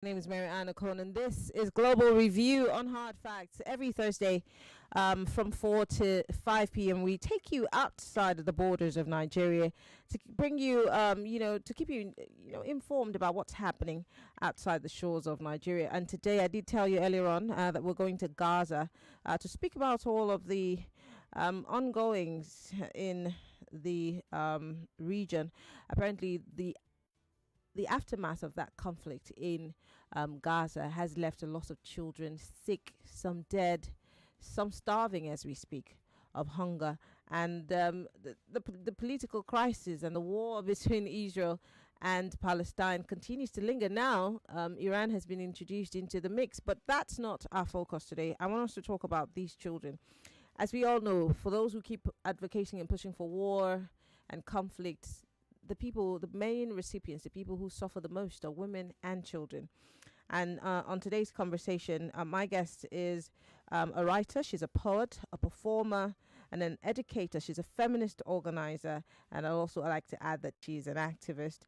My name is Mary Anna Conan. This is Global Review on Hard Facts. Every Thursday from 4 to 5 p.m. we take you outside of the borders of Nigeria to bring you, to keep you, informed about what's happening outside the shores of Nigeria. And today I did tell you earlier on that we're going to Gaza to speak about all of the ongoings in the region. Apparently, the aftermath of that conflict in Gaza has left a lot of children sick, some dead, some starving as we speak of hunger. And the political crisis and the war between Israel and Palestine continues to linger. Now, Iran has been introduced into the mix, but that's not our focus today. I want us to talk about these children. As we all know, for those who keep advocating and pushing for war and conflicts, the main recipients, the people who suffer the most are women and children. And on today's conversation, my guest is a writer. She's a poet, a performer, and an educator. She's a feminist organizer. And I like to add that she's an activist.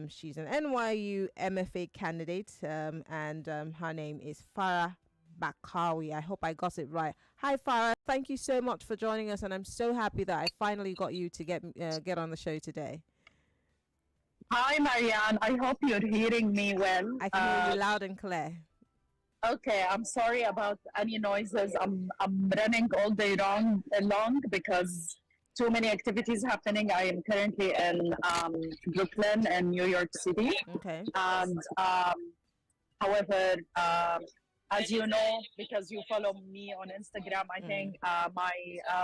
She's an NYU MFA candidate, and her name is Farah Barqawi. I hope I got it right. Hi, Farah. Thank you so much for joining us, and I'm so happy that I finally got you to get on the show today. Hi, Marianne. I hope you're hearing me well. I can hear you loud and clear. Okay, I'm sorry about any noises. I'm running all day long because too many activities happening. I am currently in Brooklyn and New York City. Okay. And however, as you know, because you follow me on Instagram, I think my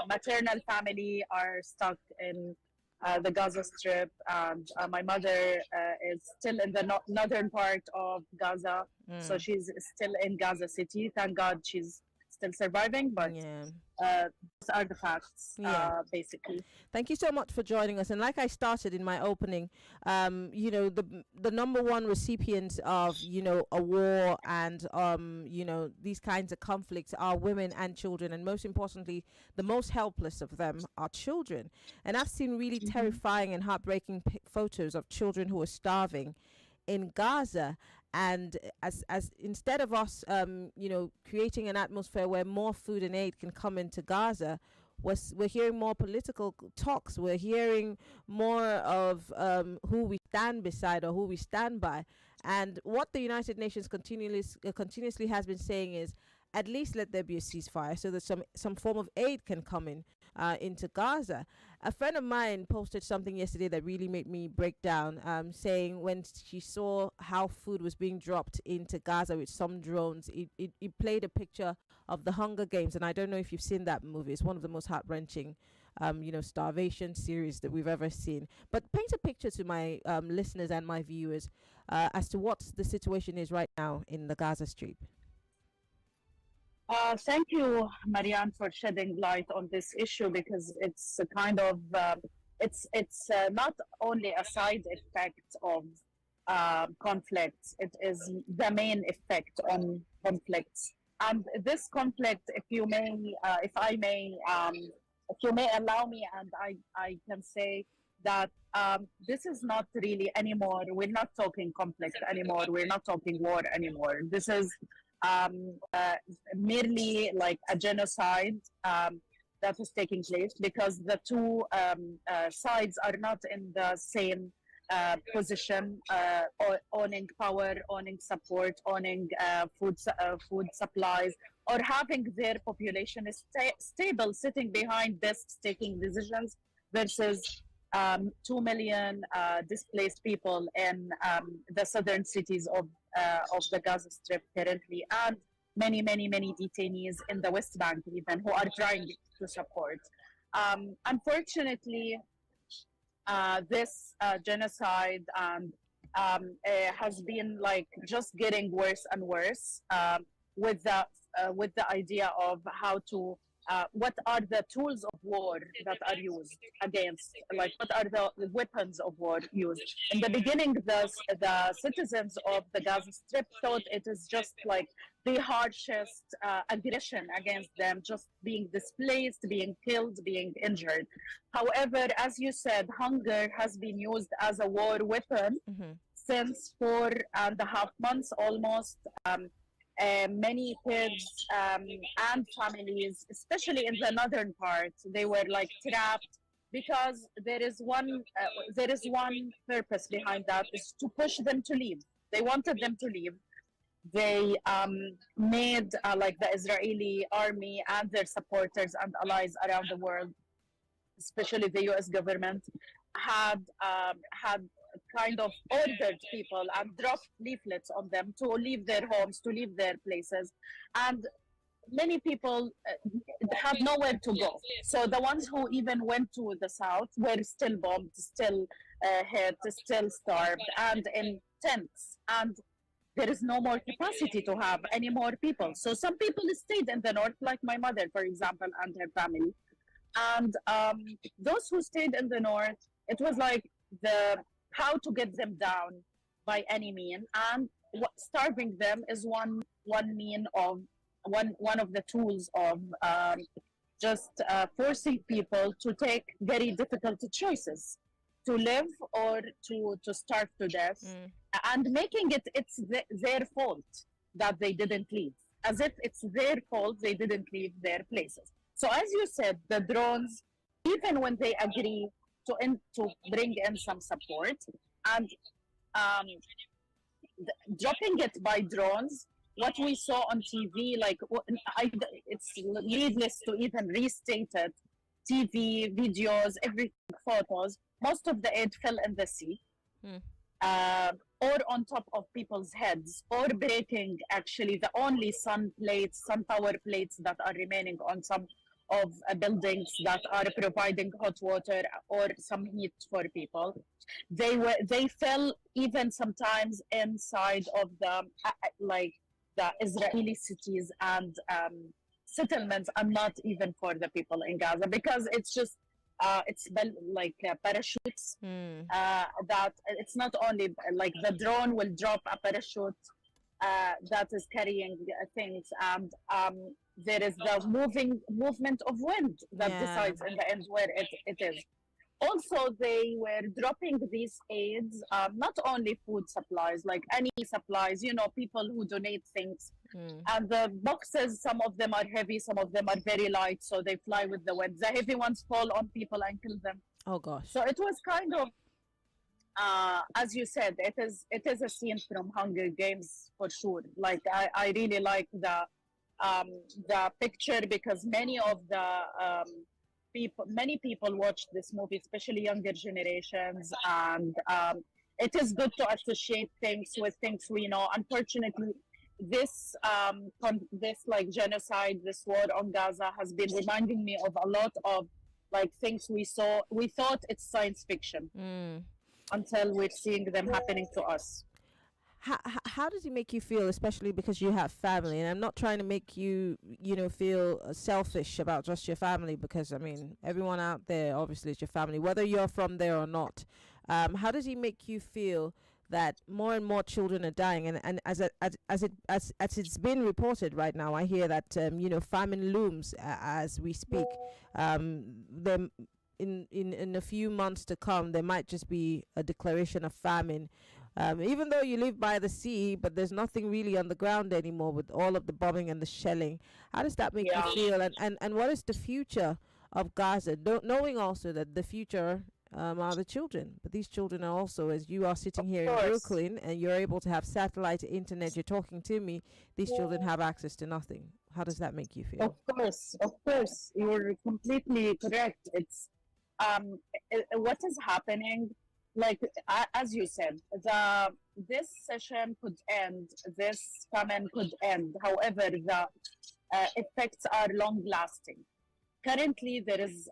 maternal family are stuck in the Gaza Strip, and my mother is still in the northern part of Gaza, so she's still in Gaza City. Thank God she's still surviving, but those are the facts, basically. Thank you so much for joining us. And like I started in my opening, the number one recipients of, a war and, these kinds of conflicts are women and children. And most importantly, the most helpless of them are children. And I've seen really terrifying and heartbreaking photos of children who are starving in Gaza. And as instead of us, creating an atmosphere where more food and aid can come into Gaza, we're hearing more political talks. We're hearing more of who we stand beside or who we stand by. And what the United Nations continuously has been saying is, at least let there be a ceasefire so that some form of aid can come into Gaza. A friend of mine posted something yesterday that really made me break down, saying when she saw how food was being dropped into Gaza with some drones, it played a picture of the Hunger Games. And I don't know if you've seen that movie. It's one of the most heart-wrenching, starvation series that we've ever seen. But paint a picture to my listeners and my viewers as to what the situation is right now in the Gaza Strip. Thank you, Marianne, for shedding light on this issue, because it's a kind of it's not only a side effect of conflicts; it is the main effect on conflicts. And this conflict, if I may allow me, and I can say that this is not really anymore. We're not talking conflict anymore. We're not talking war anymore. This is merely like a genocide that is taking place, because the two sides are not in the same position, owning power, owning support, owning food supplies, or having their population stable, sitting behind desks taking decisions, versus 2 million displaced people in the southern cities of the Gaza Strip currently, and many detainees in the West Bank even, who are trying to support. Unfortunately, this genocide has been like just getting worse and worse, with the idea of how to what are the tools of war that are used against, like what are the weapons of war used. In the beginning, the citizens of the Gaza Strip thought it is just like the harshest aggression against them, just being displaced, being killed, being injured. However, as you said, hunger has been used as a war weapon since 4.5 months almost. Many kids and families, especially in the northern part, they were like trapped because there is one purpose behind that, is to push them to leave. They wanted them to leave. They made like the Israeli army and their supporters and allies around the world, especially the U.S. government, had kind of ordered people and dropped leaflets on them to leave their homes, to leave their places, and many people have nowhere to go. So the ones who even went to the south were still bombed, still hit, still starved, and in tents. And there is no more capacity to have any more people. So some people stayed in the north, like my mother, for example, and her family. And those who stayed in the north, it was like the how to get them down by any mean, and starving them is one mean of one of the tools of just forcing people to take very difficult choices, to live or to starve to death, and making it's their fault that they didn't leave, as if it's their fault they didn't leave their places. So as you said, the drones, even when they agree to bring in some support, and um, dropping it by drones, what we saw on TV, like it's needless to even restate it. TV, videos, everything, photos. Most of the aid fell in the sea, or on top of people's heads, or breaking actually the only sun power plates that are remaining on some of buildings that are providing hot water or some heat for people. They fell even sometimes inside of the like the Israeli cities and settlements, and not even for the people in Gaza, because it's just it's like parachutes, that it's not only like the drone will drop a parachute that is carrying things, and there is the movement of wind that decides in the end where it is. Also, they were dropping these aids, not only food supplies, like any supplies, people who donate things. And the boxes, some of them are heavy, some of them are very light, so they fly with the wind. The heavy ones fall on people and kill them. Oh gosh. So it was kind of, as you said, it is a scene from Hunger Games for sure. Like I really like the picture, because many people watched this movie, especially younger generations, and it is good to associate things with things we know. Unfortunately, this like genocide, this war on Gaza has been reminding me of a lot of like things we thought it's science fiction until we're seeing them happening to us. How does it make you feel, especially because you have family? And I'm not trying to make you, feel selfish about just your family, because I mean, everyone out there obviously is your family, whether you're from there or not. How does it make you feel that more and more children are dying, and as it's been reported right now, I hear that famine looms as we speak. Them in a few months to come, there might just be a declaration of famine. Even though you live by the sea, but there's nothing really on the ground anymore with all of the bombing and the shelling. How does that make you feel? And what is the future of Gaza? Knowing also that the future are the children. But these children are also, as you are sitting here in Brooklyn and you're able to have satellite internet, you're talking to me, these children have access to nothing. How does that make you feel? Of course. You're completely correct. It's what is happening, like as you said, this session could end, this famine could end. However, the effects are long lasting. Currently, there is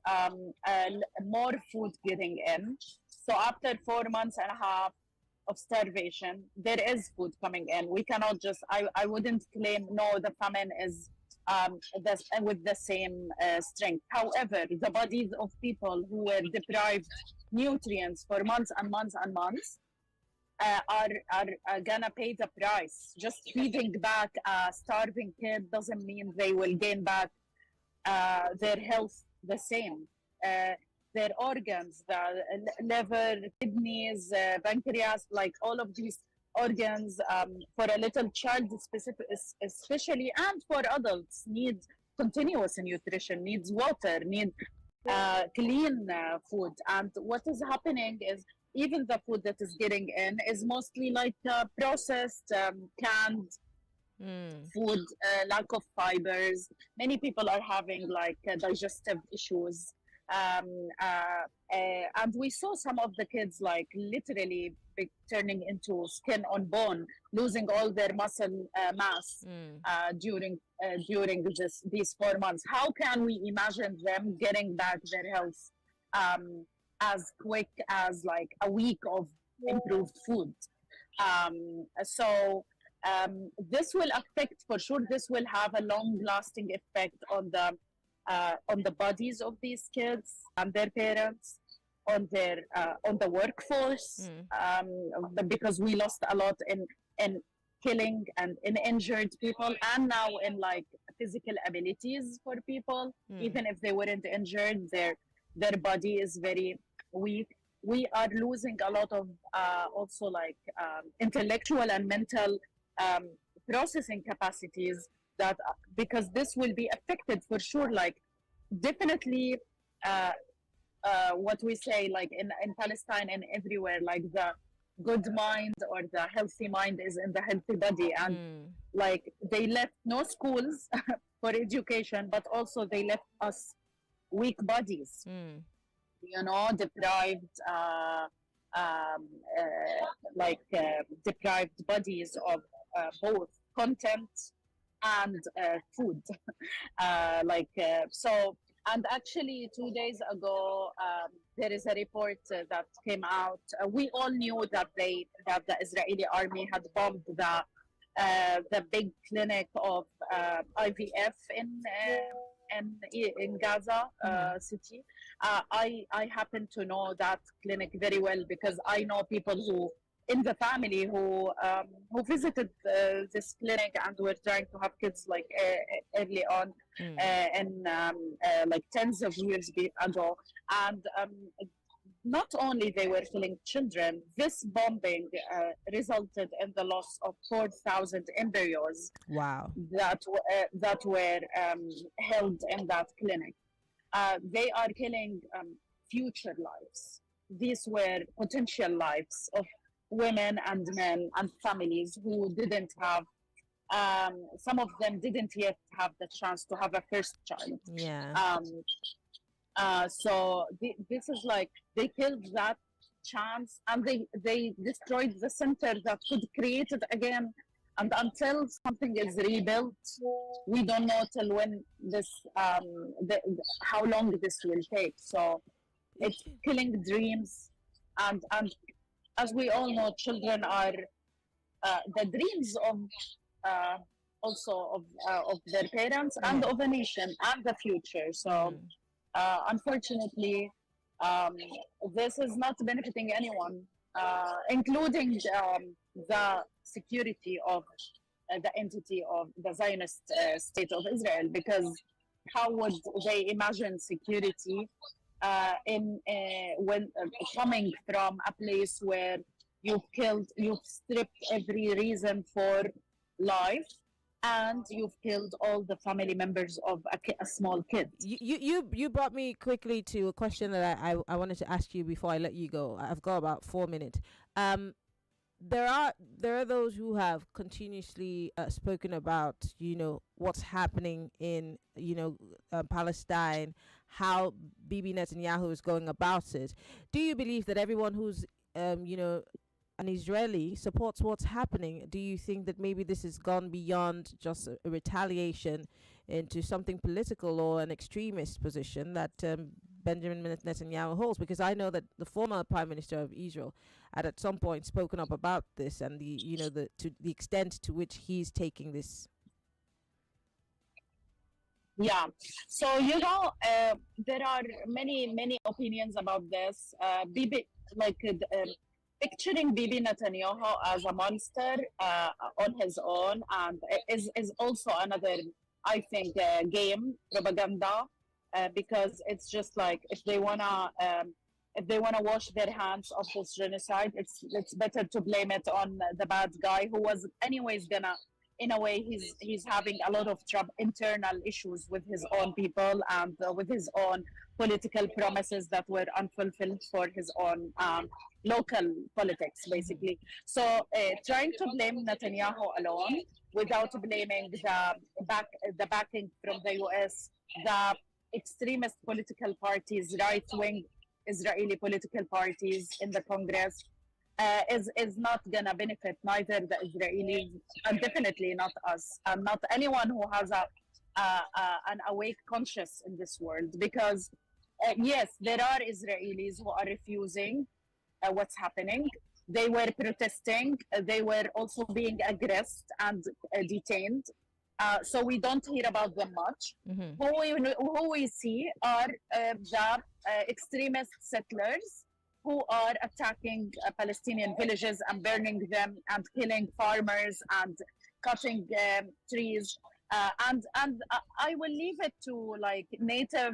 more food getting in. So after 4 months and a half of starvation, there is food coming in. We cannot just, I wouldn't claim, no, the famine is with the same strength. However, the bodies of people who were deprived nutrients for months and months and months are gonna pay the price. Just feeding back a starving kid doesn't mean they will gain back their health the same. their organs, the liver, kidneys, pancreas, like all of these organs for a little child specific, especially, and for adults, need continuous nutrition, needs water, need clean food. And what is happening is even the food that is getting in is mostly like processed, canned food, lack of fibers. Many people are having like digestive issues. And we saw some of the kids like literally turning into skin on bone, losing all their muscle mass during these 4 months. How can we imagine them getting back their health as quick as like a week of improved food? So this will affect, for sure, this will have a long-lasting effect on the bodies of these kids and their parents, on the workforce, because we lost a lot in killing and in injured people, and now in like physical abilities for people. Even if they weren't injured, their body is very weak. We are losing a lot of also like intellectual and mental processing capacities, that because this will be affected for sure, like definitely what we say like in Palestine and everywhere, like the good mind or the healthy mind is in the healthy body. And like they left no schools for education, but also they left us weak bodies, deprived deprived bodies of both content and food. So, and actually 2 days ago there is a report that came out. We all knew that the Israeli army had bombed the big clinic of IVF in Gaza city. I happen to know that clinic very well because I know people who in the family who visited this clinic and were trying to have kids like early on, and like tens of years ago. And not only they were killing children, this bombing resulted in the loss of 4,000 embryos. Wow. That were held in that clinic. They are killing future lives. These were potential lives of women and men and families who didn't have, some of them didn't yet have the chance to have a first child. So this is like, they killed that chance, and they destroyed the center that could create it again. And until something is rebuilt, we don't know till when this, how long this will take. So it's killing dreams, and as we all know, children are the dreams of also of their parents and of a nation and the future. So unfortunately, this is not benefiting anyone, including the security of the entity of the Zionist state of Israel, because how would they imagine security when coming from a place where you've stripped every reason for life, and you've killed all the family members of a small kid. You brought me quickly to a question that I wanted to ask you before I let you go. I've got about 4 minutes. There are those who have continuously spoken about what's happening in Palestine, how Bibi Netanyahu is going about it. Do you believe that everyone who's an Israeli supports what's happening? Do you think that maybe this has gone beyond just a retaliation into something political or an extremist position that Benjamin Netanyahu holds? Because I know that the former Prime Minister of Israel had at some point spoken up about this, and the extent to which he's taking this. Yeah, so there are many opinions about this. Bibi, picturing Bibi Netanyahu as a monster on his own, and is also another, I think, game propaganda because it's just like if they wanna wash their hands of this genocide, it's better to blame it on the bad guy who was anyways gonna. In a way, he's having a lot of internal issues with his own people and with his own political promises that were unfulfilled for his own local politics, basically. So trying to blame Netanyahu alone without blaming the backing from the US, the extremist political parties, right wing Israeli political parties in the Congress, is not gonna benefit neither the Israelis and definitely not us, and not anyone who has an awake conscience in this world. Because yes, there are Israelis who are refusing what's happening. They were protesting. They were also being aggressed and detained. So we don't hear about them much. Mm-hmm. Who we see are the extremist settlers who are attacking Palestinian villages and burning them and killing farmers and cutting trees. And I will leave it to like native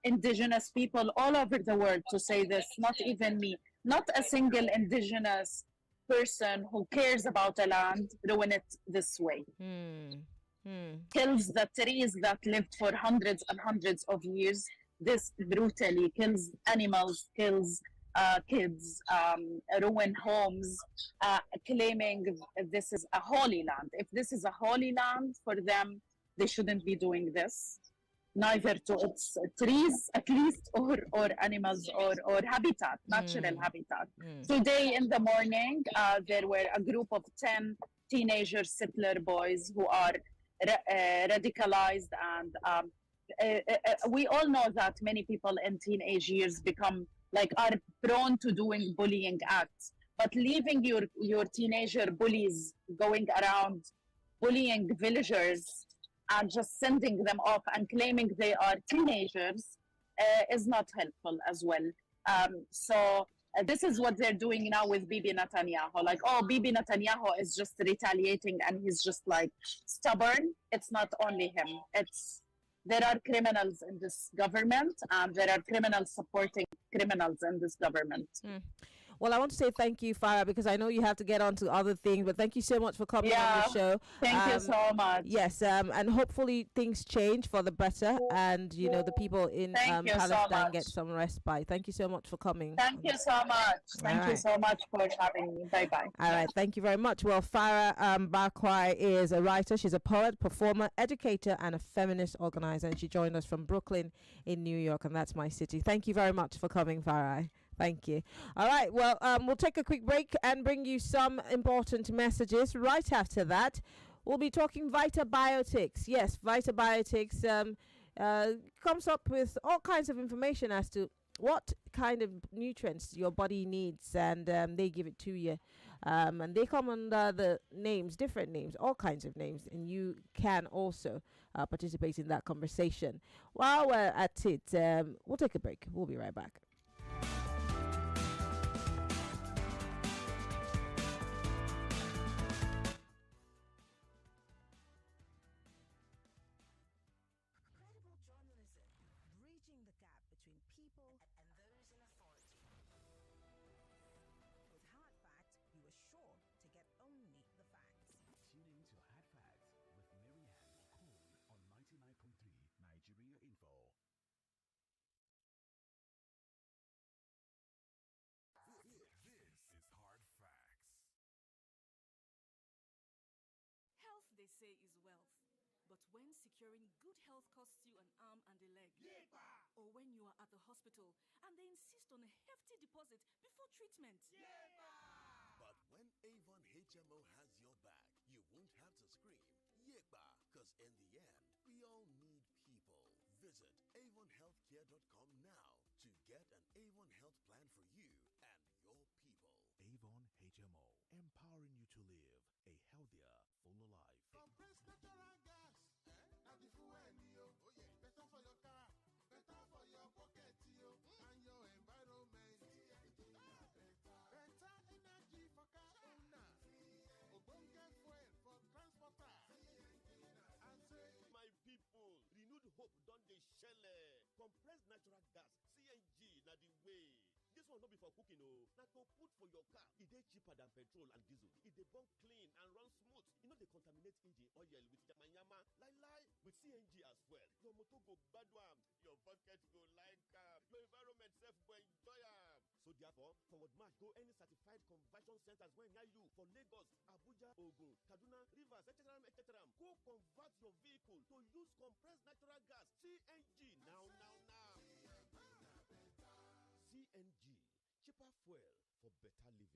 indigenous people all over the world to say this, not even me. Not a single indigenous person who cares about a land ruin it this way. Kills the trees that lived for hundreds and hundreds of years. This brutally kills animals, kills kids, ruin homes, claiming this is a holy land. If this is a holy land for them, they shouldn't be doing this. Neither to its trees, at least, or animals, or habitat, natural habitat. Today in the morning, there were a group of 10 teenager settler boys who are radicalized, and we all know that many people in teenage years are prone to doing bullying acts. But leaving your teenager bullies going around bullying villagers and just sending them off and claiming they are teenagers is not helpful as well. So this is what they're doing now with Bibi Netanyahu. Like, oh, Bibi Netanyahu is just retaliating and he's just like stubborn. It's not only him. There are criminals in this government, and there are criminals supporting criminals in this government. Well, I want to say thank you, Farah, because I know you have to get on to other things, but thank you so much for coming on the show. Thank you so much. Yes, and hopefully things change for the better, and the people in Palestine get some respite. Thank you so much for coming. Thank you so much. Thank you so much for having me. Bye-bye. All right, thank you very much. Well, Farah Barqawi is a writer. She's a poet, performer, educator, and a feminist organizer, and she joined us from Brooklyn in New York, and that's my city. Thank you very much for coming, Farah. Thank you. All right. Well, we'll take a quick break and bring you some important messages. Right after that, we'll be talking Vitabiotics. Yes, Vitabiotics comes up with all kinds of information as to what kind of nutrients your body needs, and they give it to you. And they come under the names, different names, all kinds of names, and you can also participate in that conversation. While we're at it, we'll take a break. We'll be right back. They say is wealth. But when securing good health costs you an arm and a leg, or when you are at the hospital and they insist on a hefty deposit before treatment. But when Avon HMO has your back, you won't have to scream, Yepa, because in the end, we all need people. Visit avonhealthcare.com now to get an Avon health plan for you and your people. Avon HMO, empowering you to live a healthier, fuller life. Compressed natural gas. Now the fuel, oh yeah, better for your car, better for your pocket, and your environment. Better energy for car owner. Obonga fuel for transporter. And say, my people, renewed hope don dey shele. compressed natural gas CNG na the way. This one no be for cooking o, na to put for your car. E dey cheaper than petrol and diesel. E dey burn clean and run smooth. E no dey contaminate engine oil with yamayama. Lie with CNG as well. Your motor go gbadun am, your pocket go like am, your environment sef go enjoy am. So therefore, forward march go any certified conversion centers wey near you for Lagos, Abuja, Ogun, Kaduna, Rivers, etc. Go convert your vehicle to use compressed natural gas CNG now. CNG, cheaper fuel for better living.